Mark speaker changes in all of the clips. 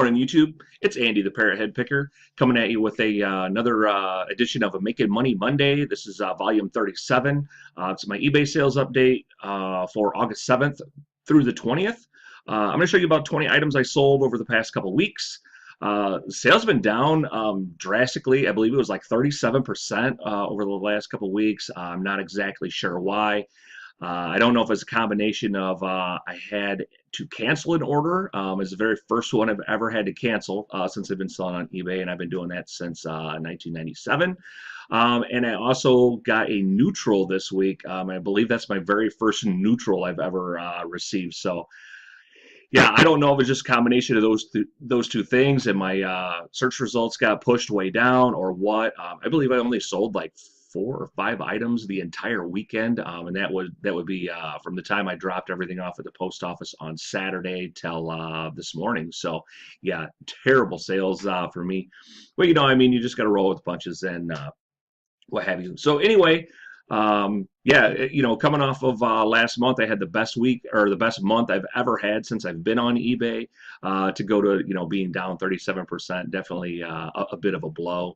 Speaker 1: morning, YouTube. It's Andy, the Parrot Head Picker, coming at you with another edition of a Making Money Monday. This is volume 37. It's my eBay sales update for August 7th through the 20th. I'm going to show you about 20 items I sold over the past couple weeks. Sales have been down drastically. I believe it was like 37% over the last couple weeks. I'm not exactly sure why. I don't know if it's a combination of I had to cancel an order. It's the very first one I've ever had to cancel since I've been selling on eBay, and I've been doing that since 1997. And I also got a neutral this week. I believe that's my very first neutral I've ever received. So, yeah, I don't know if it's just a combination of those two things, and my search results got pushed way down or what. I believe I only sold like 4 or 5 items the entire weekend, and that would be from the time I dropped everything off at the post office on Saturday till this morning. So yeah, terrible sales for me. But you just got to roll with the punches and what have you. So anyway, yeah, coming off of last month, I had the best week or the best month I've ever had since I've been on eBay. To go to being down 37%, definitely a bit of a blow.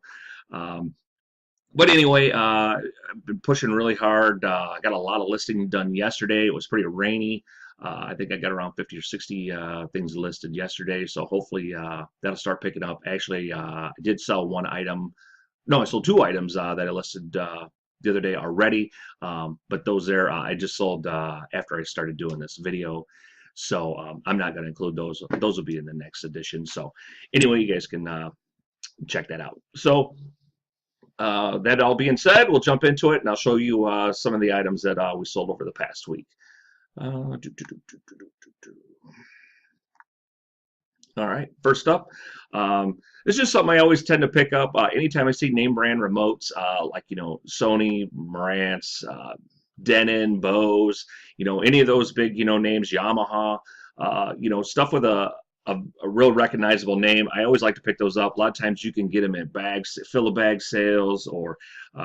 Speaker 1: But anyway, I've been pushing really hard. I got a lot of listing done yesterday. It was pretty rainy. I think I got around 50 or 60 things listed yesterday. So hopefully that'll start picking up. Actually, I did sell one item. No, I sold 2 items that I listed the other day already. But those there, I just sold after I started doing this video. So I'm not going to include those. Those will be in the next edition. So anyway, you guys can check that out. So that all being said, we'll jump into it, and I'll show you some of the items that we sold over the past week. All right, first up, this is just something I always tend to pick up anytime I see name brand remotes, like Sony, Marantz, Denon, Bose, any of those big names, Yamaha, stuff with a real recognizable name. I always like to pick those up. A lot of times you can get them at bags, fill-a-bag sales, or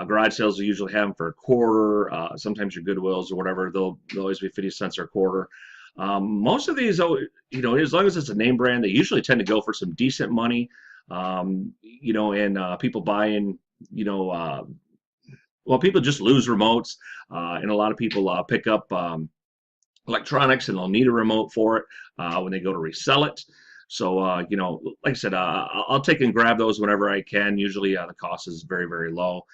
Speaker 1: garage sales. We usually have them for a quarter. Sometimes your Goodwills or whatever, they'll always be 50 cents or a quarter. Most of these, as long as it's a name brand, they usually tend to go for some decent money. And people buying, people just lose remotes, and a lot of people pick up electronics, and they'll need a remote for it when they go to resell it. So like I said, I'll take and grab those whenever I can. Usually the cost is very, very low.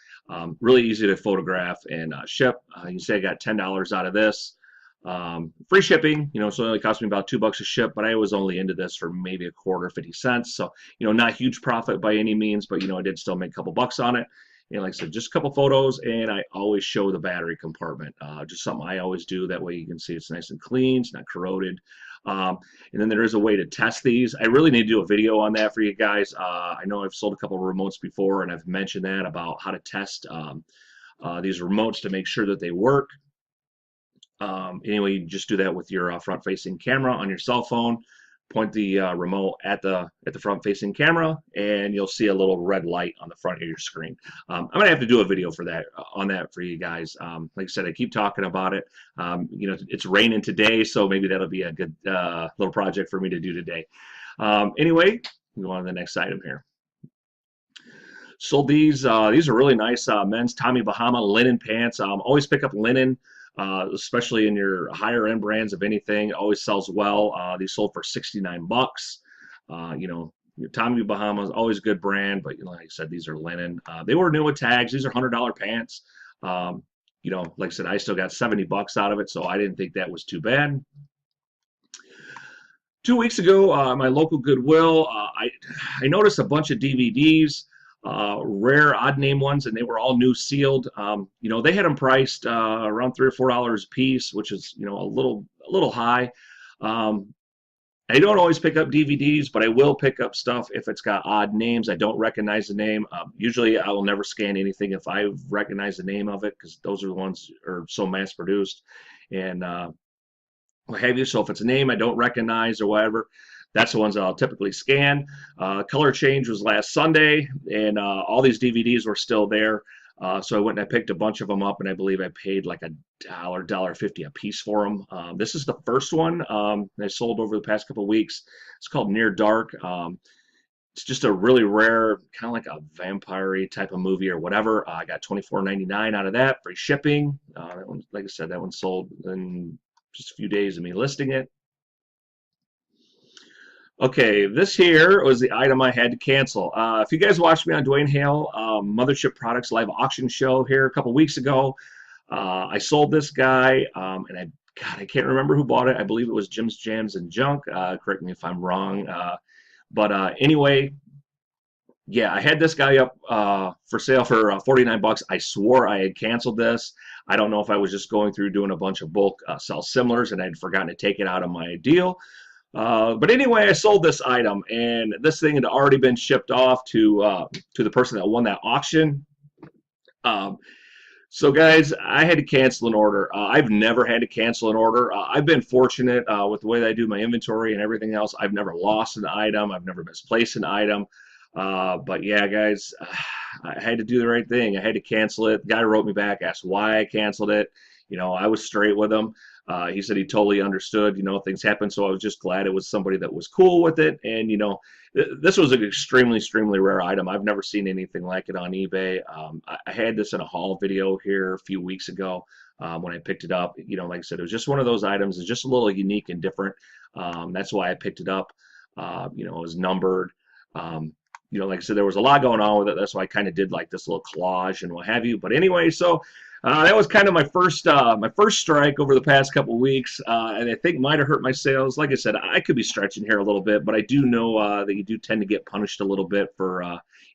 Speaker 1: Really easy to photograph and ship. You can say I got $10 out of this. Free shipping, so it only cost me about $2 to ship, but I was only into this for maybe a quarter, 50 cents. So, not huge profit by any means, but, I did still make a couple bucks on it. And like I said, just a couple photos, and I always show the battery compartment. Just something I always do. That way you can see it's nice and clean, it's not corroded. And then there is a way to test these. I really need to do a video on that for you guys. I know I've sold a couple of remotes before, and I've mentioned that about how to test these remotes to make sure that they work. Anyway, you just do that with your front-facing camera on your cell phone. Point the remote at the front-facing camera, and you'll see a little red light on the front of your screen. I'm gonna have to do a video for that on that for you guys. Like I said, I keep talking about it. It's raining today, so maybe that'll be a good little project for me to do today. Anyway, go on to the next item here. So these are really nice men's Tommy Bahama linen pants. Always pick up linen. Especially in your higher end brands of anything, it always sells well. These sold for $69. Your Tommy Bahama is always a good brand, but like I said, these are linen. They were new with tags. These are $100 pants. Like I said, I still got $70 out of it, so I didn't think that was too bad. 2 weeks ago, my local Goodwill, I noticed a bunch of DVDs. Rare odd name ones, and they were all new sealed. They had them priced around $3 or $4 a piece, which is a little high. I don't always pick up DVDs, but I will pick up stuff if it's got odd names. I don't recognize the name. Usually I will never scan anything if I recognize the name of it, because those are the ones that are so mass produced and what have you. So if it's a name I don't recognize or whatever, that's the ones that I'll typically scan. Color change was last Sunday, and all these DVDs were still there. So I went and I picked a bunch of them up, and I believe I paid like $1.50 a piece for them. This is the first one I sold over the past couple of weeks. It's called Near Dark. It's just a really rare, kind of like a vampire type of movie or whatever. I got $24.99 out of that, free shipping. That one, like I said, that one sold in just a few days of me listing it. Okay, this here was the item I had to cancel. If you guys watched me on Dwayne Hale Mothership Products live auction show here a couple weeks ago, I sold this guy, and God, I can't remember who bought it. I believe it was Jim's Jams and Junk. Correct me if I'm wrong. But anyway, yeah, I had this guy up for sale for 49 bucks. I swore I had canceled this. I don't know if I was just going through doing a bunch of bulk sell similars and I'd forgotten to take it out of my deal. But anyway, I sold this item, and this thing had already been shipped off to the person that won that auction. Um, so, guys, I had to cancel an order. I've never had to cancel an order. I've been fortunate with the way that I do my inventory and everything else. I've never lost an item. I've never misplaced an item. But yeah, guys, I had to do the right thing. I had to cancel it. The guy wrote me back, asked why I canceled it. You know, I was straight with him. He said he totally understood, you know, things happen. So I was just glad it was somebody that was cool with it. And, you know, this was an extremely, extremely rare item. I've never seen anything like it on eBay. I had this in a haul video here a few weeks ago when I picked it up. You know, like I said, it was just one of those items. It's just a little unique and different. That's why I picked it up. You know, it was numbered. You know, like I said, there was a lot going on with it. That's why I kind of did like this little collage and what have you. But anyway, so that was kind of my first strike over the past couple of weeks, and I think might have hurt my sales. Like I said, I could be stretching here a little bit, but I do know that you do tend to get punished a little bit for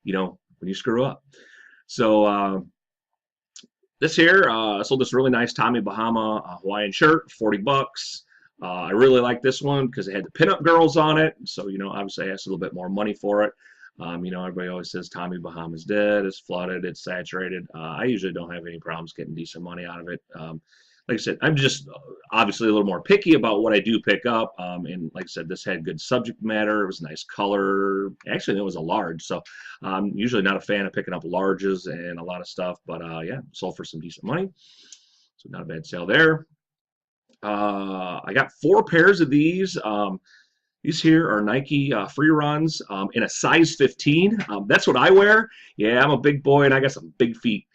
Speaker 1: you know, when you screw up. So this here, I sold this really nice Tommy Bahama Hawaiian shirt, 40 bucks. I really like this one because it had the pinup girls on it. So, you know, obviously I asked a little bit more money for it. You know, everybody always says Tommy Bahama's dead, it's flooded, it's saturated. I usually don't have any problems getting decent money out of it. Like I said, I'm just obviously a little more picky about what I do pick up. And like I said, this had good subject matter. It was a nice color. Actually, it was a large. So I'm usually not a fan of picking up larges and a lot of stuff. But yeah, sold for some decent money. So not a bad sale there. I got 4 pairs of these. These here are Nike free runs in a size 15. That's what I wear. Yeah, I'm a big boy and I got some big feet.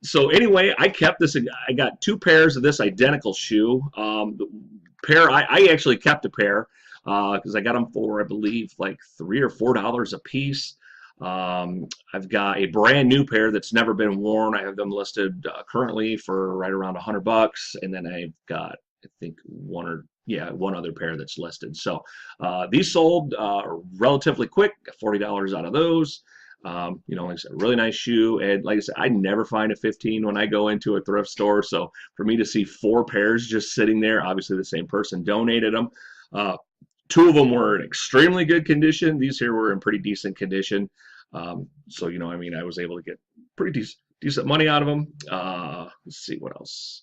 Speaker 1: So anyway, I kept this. I got 2 pairs of this identical shoe. The pair, I actually kept a pair because I got them for, I believe, like $3 or $4 a piece. I've got a brand new pair that's never been worn. I have them listed currently for right around $100, and then I've got, I think, one other pair that's listed. So these sold relatively quick, got $40 out of those. You know, like I said, really nice shoe. And like I said, I never find a 15 when I go into a thrift store. So for me to see 4 pairs just sitting there, obviously the same person donated them. 2 of them were in extremely good condition. These here were in pretty decent condition. So, you know, I mean, I was able to get pretty decent money out of them. Let's see what else.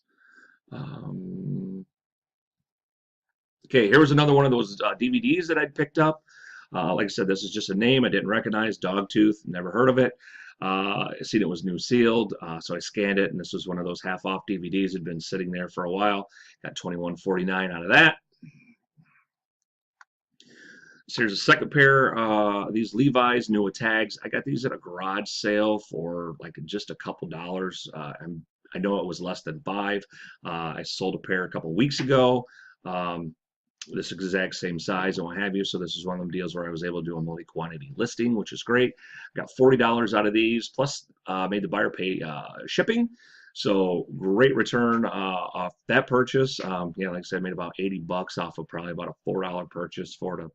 Speaker 1: Okay, here was another one of those DVDs that I'd picked up. Like I said, this is just a name I didn't recognize, Dogtooth, never heard of it. I seen it was new sealed, so I scanned it, and this was one of those half-off DVDs. Had been sitting there for a while. Got $21.49 out of that. So here's a second pair. These Levi's Nua tags. I got these at a garage sale for like just a couple dollars. I know it was less than 5. I sold a pair a couple weeks ago. This exact same size and what have you. So this is one of them deals where I was able to do a multi-quantity listing, which is great. Got $40 out of these, plus made the buyer pay shipping. So great return off that purchase. Yeah, like I said, I made about 80 bucks off of probably about a $4 purchase, $4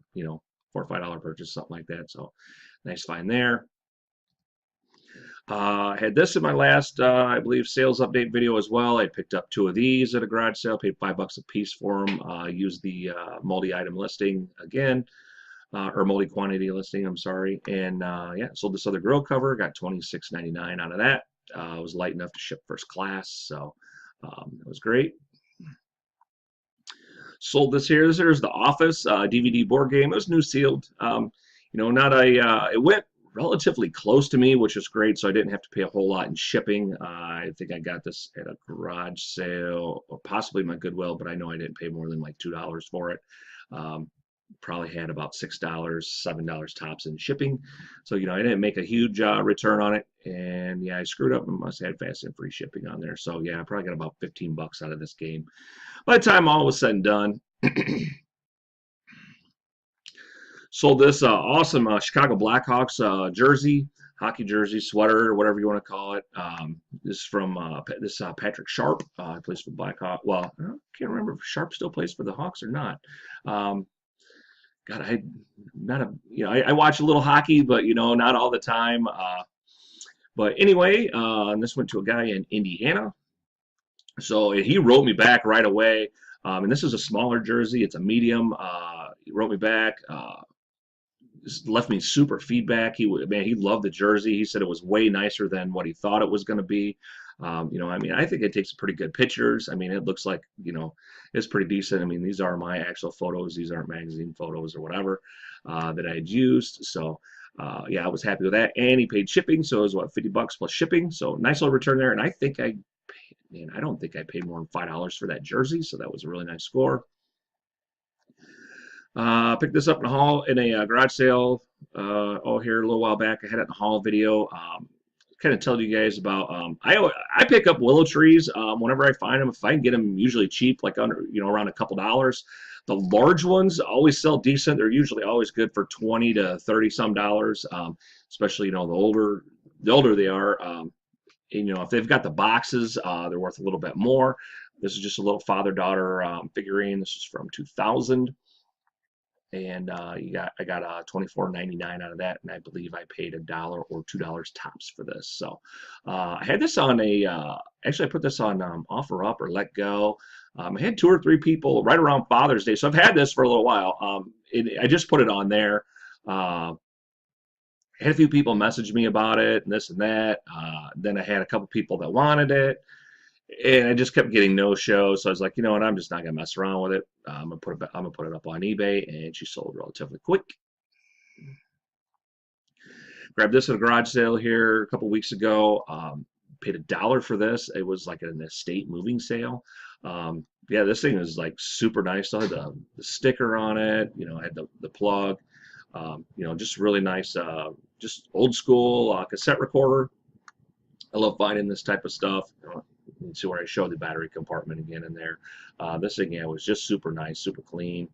Speaker 1: or $5 purchase, something like that. So nice find there. Had this in my last, I believe, sales update video as well. I picked up 2 of these at a garage sale, paid $5 a piece for them. Used the multi-item listing again, or multi-quantity listing, I'm sorry. And yeah, sold this other grill cover, got $26.99 out of that. It was light enough to ship first class, so it was great. Sold this here. This here's The Office DVD board game. It was new sealed. You know, not a. It went relatively close to me, which is great. So I didn't have to pay a whole lot in shipping. I think I got this at a garage sale or possibly my Goodwill, but I know I didn't pay more than like $2 for it. Um, Probably had about $6, $7 tops in shipping. So, I didn't make a huge return on it. And yeah, I screwed up and must have had fast and free shipping on there. So yeah, I probably got about 15 bucks out of this game. By the time all was said and done, sold this awesome Chicago Blackhawks jersey, hockey jersey, sweater, whatever you want to call it. This is from Patrick Sharp. He plays for Blackhawk. Well, I can't remember if Sharp still plays for the Hawks or not. God, I watch a little hockey, but not all the time. But anyway, and this went to a guy in Indiana. So he wrote me back right away. And this is a smaller jersey. It's a medium. He wrote me back. Left me super feedback. He loved the jersey. He said it was way nicer than what he thought it was going to be. I think it takes pretty good pictures. It looks like, it's pretty decent. These are my actual photos. These aren't magazine photos or whatever that I had used. So, yeah, I was happy with that. And he paid shipping. So it was what, 50 bucks plus shipping. So nice little return there. And I don't think I paid more than $5 for that jersey. So that was a really nice score. Picked this up in a garage sale here a little while back. I had it in the haul video. Kind of tell you guys about. I pick up willow trees whenever I find them. If I can get them, usually cheap, like under around a couple dollars. The large ones always sell decent. They're usually always good for 20 to 30 some dollars. Especially the older they are. If they've got the boxes, they're worth a little bit more. This is just a little father-daughter figurine. This is from 2000. And I got $24.99 out of that, and I believe I paid $1 or $2 tops for this. So I had this on actually I put this on OfferUp or Let Go. I had 2 or 3 people right around Father's Day, so I've had this for a little while. I just put it on there. I had a few people message me about it and this and that. Then I had a couple people that wanted it. And I just kept getting no shows, so I was like, you know what? I'm just not gonna mess around with it. I'm gonna put it up on eBay, and she sold relatively quick. Grabbed this at a garage sale here a couple weeks ago. Paid $1 for this. It was like an estate moving sale. Yeah, this thing is like super nice. Still had the sticker on it. I had the plug. Just really nice. Just old school cassette recorder. I love finding this type of stuff. You can see where I showed the battery compartment again in there. This thing, was just super nice, super clean.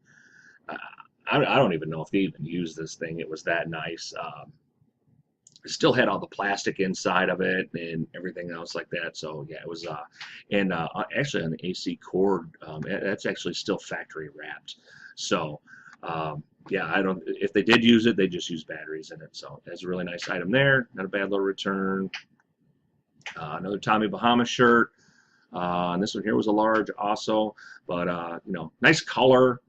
Speaker 1: I don't even know if they even used this thing. It was that nice. It still had all the plastic inside of it and everything else like that. So yeah, it was. Actually on the AC cord, that's actually still factory wrapped. So yeah, if they did use it, they just used batteries in it. So it's a really nice item there. Not a bad little return. Another Tommy Bahama shirt. And this one here was a large also, but nice color,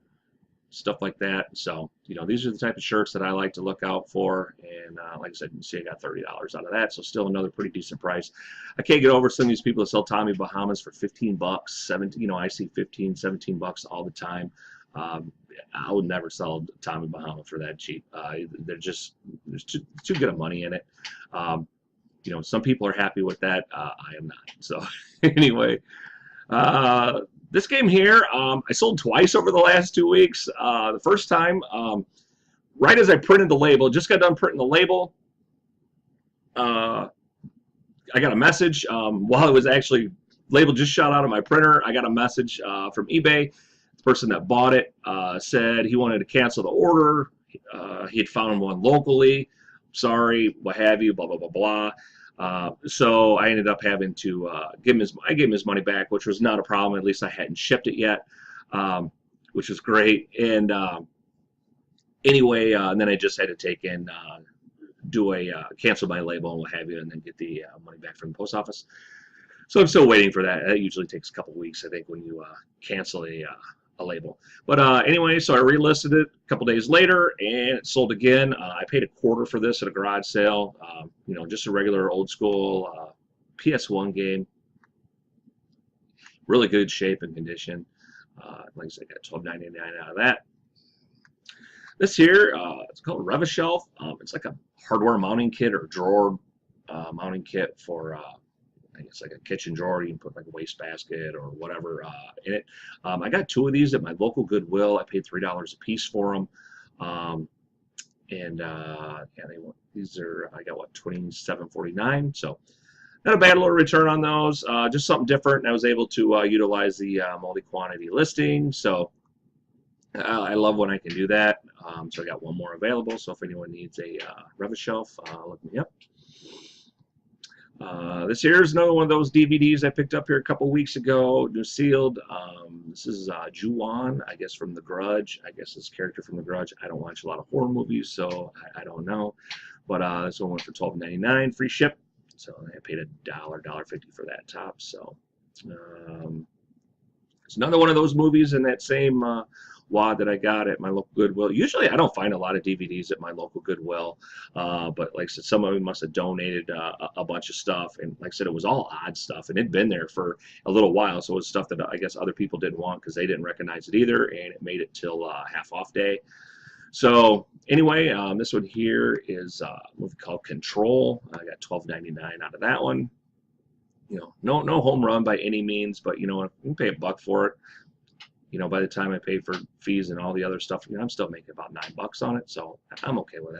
Speaker 1: stuff like that. So these are the type of shirts that I like to look out for. And like I said, you can see I got $30 out of that, so still another pretty decent price. I can't get over some of these people that sell Tommy Bahamas for 15 bucks, 17. I see 15, 17 bucks all the time. I would never sell Tommy Bahama for that cheap. There's too good of money in it. Some people are happy with that. I am not. So anyway, this game here, I sold twice over the last 2 weeks. The first time, right as I printed the label, just got done printing the label, I got a message while it was actually label just shot out of my printer. I got a message from eBay. The person that bought it said he wanted to cancel the order. He had found one locally. Sorry, what have you, blah, blah, blah, blah. So I ended up having to give him his money back, which was not a problem. At least I hadn't shipped it yet, which was great. And anyway, and then I just had to take in, cancel my label and what have you, and then get the money back from the post office. So I'm still waiting for that. That usually takes a couple weeks, I think, when you cancel a label. But anyway, so I relisted it a couple days later, and it sold again. I paid $0.25 for this at a garage sale. Just a regular old school PS1 game. Really good shape and condition. Like I said, I got $12.99 out of that. This here, it's called Rev-A-Shelf. It's like a hardware mounting kit or drawer mounting kit for I guess like a kitchen drawer. You can put like a wastebasket or whatever in it. I got two of these at my local Goodwill. I paid $3 a piece for them. Yeah, these are, I got what, $27.49. So not a bad little return on those. Just something different. And I was able to utilize the multi-quantity listing. So I love when I can do that. So I got one more available. So if anyone needs a Rev-A-Shelf, look me up. This here is another one of those DVDs I picked up here a couple weeks ago, new sealed. This is Ju-On, I guess from The Grudge. I guess this character from The Grudge. I don't watch a lot of horror movies, so I don't know. But this one went for $12.99, free ship. So I paid $1.50 for that top. So it's another one of those movies in that same wad that I got at my local Goodwill. Usually I don't find a lot of DVDs at my local Goodwill, but like I said, some of them must have donated a bunch of stuff, and like I said, it was all odd stuff, and it'd been there for a little while, so it was stuff that I guess other people didn't want because they didn't recognize it either, and it made it till half off day. So anyway, this one here is a movie called Control. I got $12.99 out of that one. You know, no home run by any means, but you know, you can pay $1 for it. You know, by the time I pay for fees and all the other stuff, you know, I'm still making about $9 on it, so I'm okay with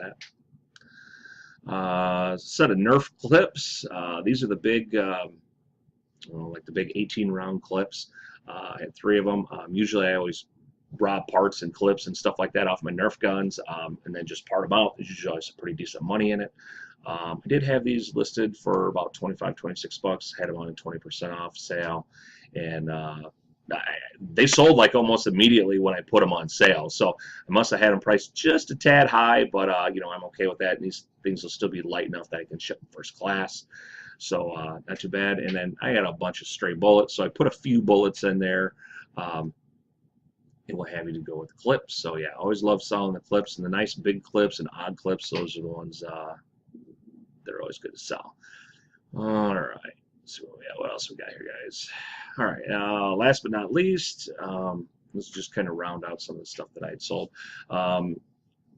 Speaker 1: that. Set of Nerf clips. These are the big, like the big 18-round clips. I had 3 of them. Usually I always rob parts and clips and stuff like that off my Nerf guns, and then just part them out. There's usually some pretty decent money in it. I did have these listed for about $25, $26. Had them on a 20% off sale, and they sold like almost immediately when I put them on sale. So I must have had them priced just a tad high, but you know, I'm okay with that. And these things will still be light enough that I can ship them first class. So not too bad. And then I had a bunch of stray bullets, so I put a few bullets in there. And what have you to go with the clips. So yeah, I always love selling the clips, and the nice big clips and odd clips. Those are the ones that are always good to sell. All right. So yeah, what else we got here, guys? All right. Last but not least, let's just kind of round out some of the stuff that I had sold.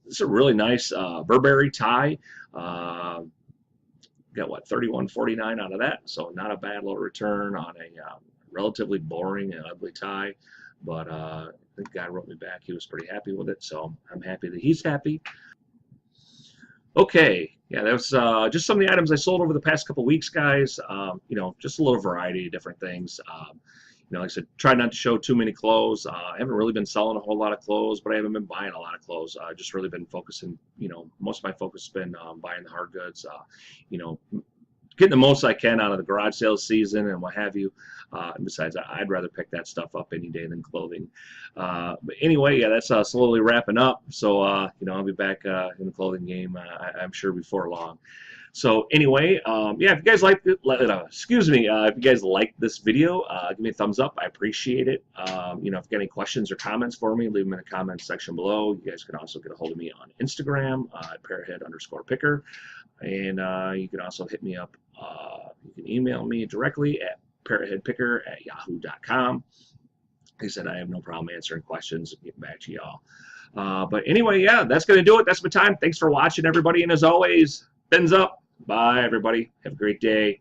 Speaker 1: This is a really nice Burberry tie. Got what, $31.49 out of that. So not a bad little return on a relatively boring and ugly tie. But the guy wrote me back. He was pretty happy with it. So I'm happy that he's happy. Okay, yeah, that was just some of the items I sold over the past couple weeks, guys. You know, just a little variety of different things. You know, like I said, try not to show too many clothes. I haven't really been selling a whole lot of clothes, but I haven't been buying a lot of clothes. I've just really been focusing, you know, most of my focus has been buying the hard goods, you know, getting the most I can out of the garage sales season and what have you. And besides, I'd rather pick that stuff up any day than clothing. But anyway, yeah, that's slowly wrapping up. So, you know, I'll be back in the clothing game, I'm sure, before long. So anyway, yeah, if you guys like it, excuse me, if you guys like this video, give me a thumbs up. I appreciate it. You know, if you got any questions or comments for me, leave them in the comments section below. You guys can also get a hold of me on Instagram at parrothead_picker. And you can also hit me up. You can email me directly at parrotheadpicker@yahoo.com. Like I said, I have no problem answering questions and getting back to y'all. But anyway, yeah, that's going to do it. That's my time. Thanks for watching, everybody. And as always, fins up. Bye, everybody. Have a great day.